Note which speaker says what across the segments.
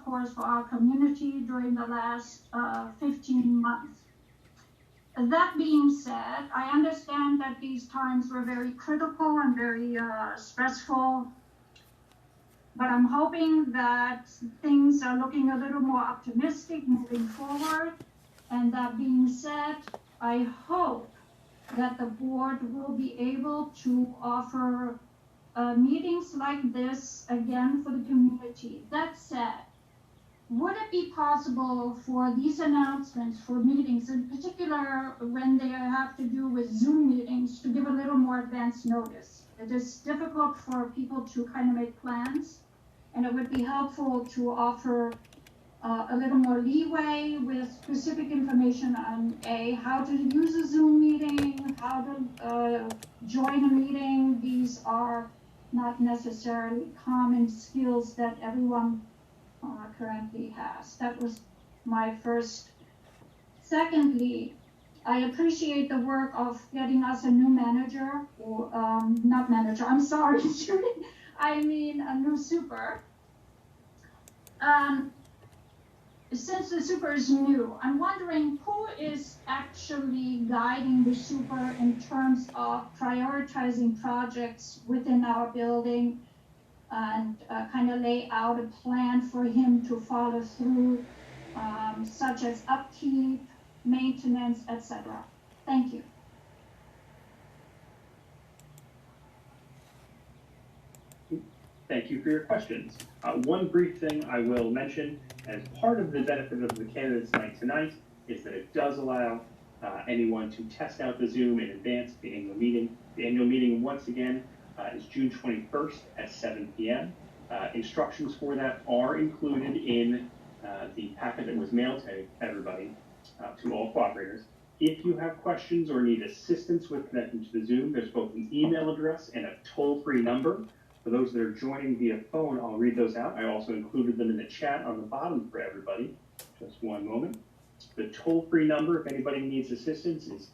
Speaker 1: course, for our community during the last 15 months. That being said, I understand that these times were very critical and very stressful, but I'm hoping that things are looking a little more optimistic moving forward. And that being said, I hope that the board will be able to offer meetings like this again for the community. That said, would it be possible for these announcements for meetings, in particular when they have to do with Zoom meetings, to give a little more advance notice? It is difficult for people to kind of make plans, and it would be helpful to offer a little more leeway with specific information on how to use a Zoom meeting, how to join a meeting. These are not necessarily common skills that everyone currently has. That was my first. Secondly, I appreciate the work of getting us a new manager, or not manager, I'm sorry, I mean a new super. Since the super is new, I'm wondering who is actually guiding the super in terms of prioritizing projects within our building, and kind of lay out a plan for him to follow through, such as upkeep, maintenance, etc. Thank you.
Speaker 2: Thank you for your questions. One brief thing I will mention, as part of the benefit of the candidates night tonight, is that it does allow anyone to test out the Zoom in advance of the annual meeting. The annual meeting, once again, is June 21st at 7 p.m. Instructions for that are included in the packet that was mailed to everybody, to all cooperators. If you have questions or need assistance with connecting to the Zoom, there's both an email address and a toll-free number. For those that are joining via phone, I'll read those out. I also included them in the chat on the bottom for everybody. Just one moment. The toll-free number, if anybody needs assistance, is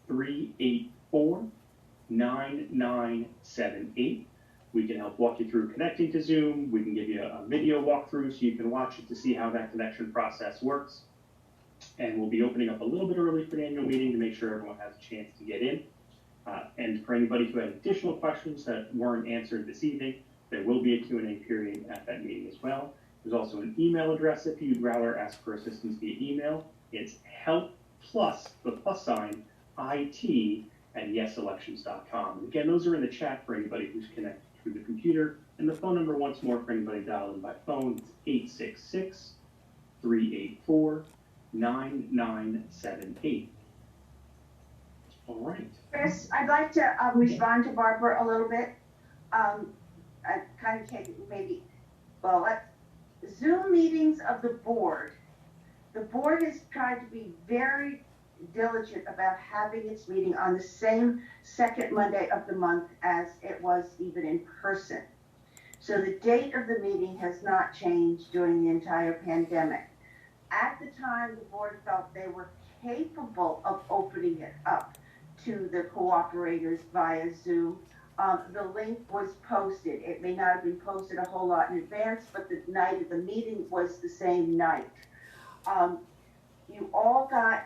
Speaker 2: 866-384-9978. We can help walk you through connecting to Zoom. We can give you a video walkthrough so you can watch it to see how that connection process works. And we'll be opening up a little bit early for the annual meeting to make sure everyone has a chance to get in. And for anybody who had additional questions that weren't answered this evening, there will be a Q&A period at that meeting as well. There's also an email address if you'd rather ask for assistance via email. It's help plus the plus sign IT@yeselections.com. And again, those are in the chat for anybody who's connected through the computer. And the phone number once more for anybody dialed in by phone is 866-384-9978. All right.
Speaker 3: Chris, I'd like to respond to Barbara a little bit. I kind of take maybe, well, Zoom meetings of the board has tried to be very diligent about having its meeting on the same second Monday of the month as it was even in person. So the date of the meeting has not changed during the entire pandemic. At the time, the board felt they were capable of opening it up to the cooperators via Zoom. The link was posted. It may not have been posted a whole lot in advance, but the night of the meeting was the same night. You all got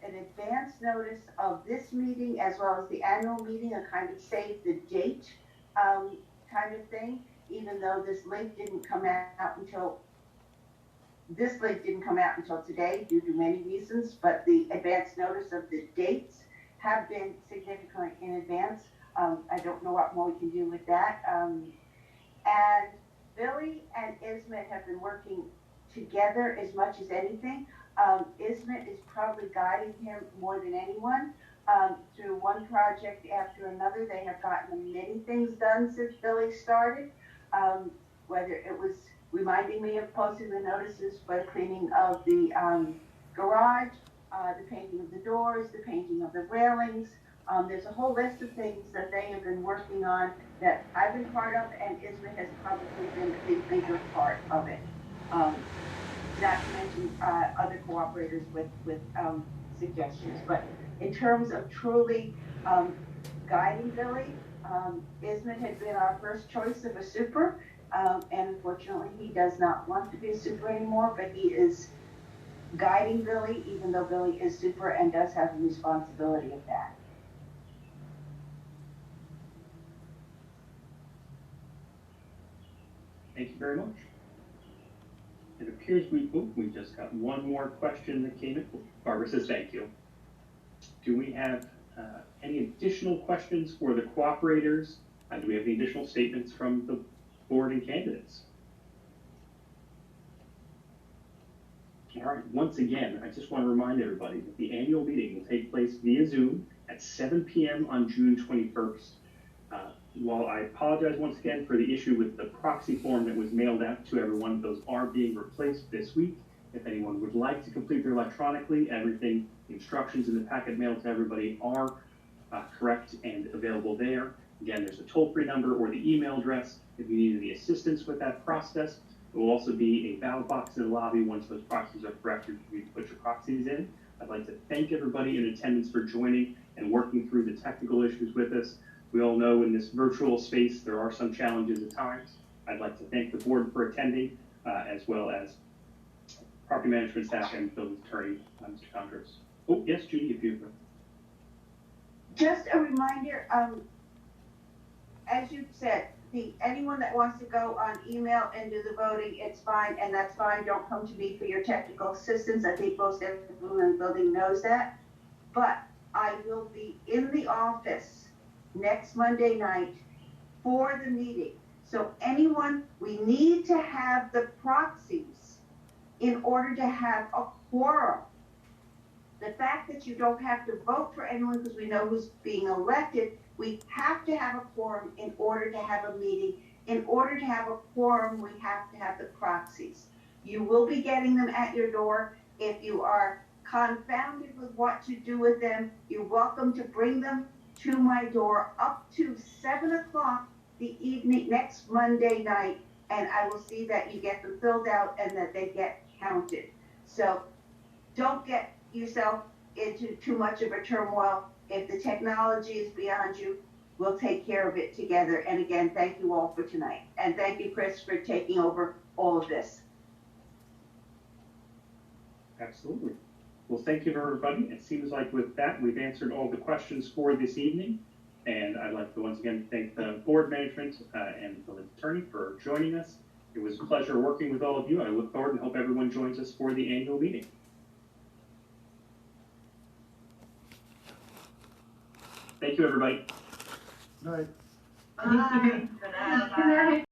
Speaker 3: an advance notice of this meeting as well as the annual meeting, a kind of save the date kind of thing, even though this link didn't come out until today due to many reasons, but the advance notice of the dates have been significantly in advance. I don't know what more we can do with that. And Billy and Ismet have been working together as much as anything. Ismet is probably guiding him more than anyone. Through one project after another, they have gotten many things done since Billy started, whether it was reminding me of posting the notices for the cleaning of the garage, the painting of the doors, the painting of the railings. There's a whole list of things that they have been working on that I've been part of, and Ismet has probably been the bigger part of it. Not to mention other cooperators with suggestions. But in terms of truly guiding Billy, Ismet had been our first choice of a super, And unfortunately, he does not want to be a super anymore, but he is guiding Billy, even though Billy is super and does have the responsibility of that.
Speaker 2: Thank you very much. It appears we just got one more question that came in. Barbara says thank you. Do we have any additional questions for the cooperators? Do we have any additional statements from the board and candidates? All right, once again, I just want to remind everybody that the annual meeting will take place via Zoom at 7 p.m. on June 21st. While I apologize once again for the issue with the proxy form that was mailed out to everyone, those are being replaced this week. If anyone would like to complete them electronically, everything, the instructions in the packet mailed to everybody are correct and available there. Again, there's a toll-free number or the email address if you need any assistance with that process. There will also be a ballot box in the lobby once those proxies are corrected for you to put your proxies in. I'd like to thank everybody in attendance for joining and working through the technical issues with us. We all know in this virtual space there are some challenges at times. I'd like to thank the board for attending, as well as property management staff and building attorney, Mr. Condros. Oh, yes, Judy, if you could.
Speaker 3: Just a reminder, as you said, anyone that wants to go on email and do the voting, it's fine, and that's fine. Don't come to me for your technical assistance. I think most everyone in the building knows that. But I will be in the office next Monday night for the meeting. So anyone, we need to have the proxies in order to have a quorum. The fact that you don't have to vote for anyone because we know who's being elected, we have to have a quorum in order to have a meeting. In order to have a quorum, we have to have the proxies. You will be getting them at your door. If you are confounded with what to do with them, you're welcome to bring them to my door up to 7 o'clock the evening next Monday night, and I will see that you get them filled out and that they get counted. So don't get yourself into too much of a turmoil. If the technology is beyond you, we'll take care of it together. And again, thank you all for tonight. And thank you, Chris, for taking over all of this.
Speaker 2: Absolutely. Well, thank you, everybody. It seems like with that, we've answered all the questions for this evening. And I'd like to once again thank the board management and the village attorney for joining us. It was a pleasure working with all of you. I look forward and hope everyone joins us for the annual meeting. Thank you, everybody.
Speaker 4: Good night.
Speaker 1: Bye.
Speaker 5: Good night.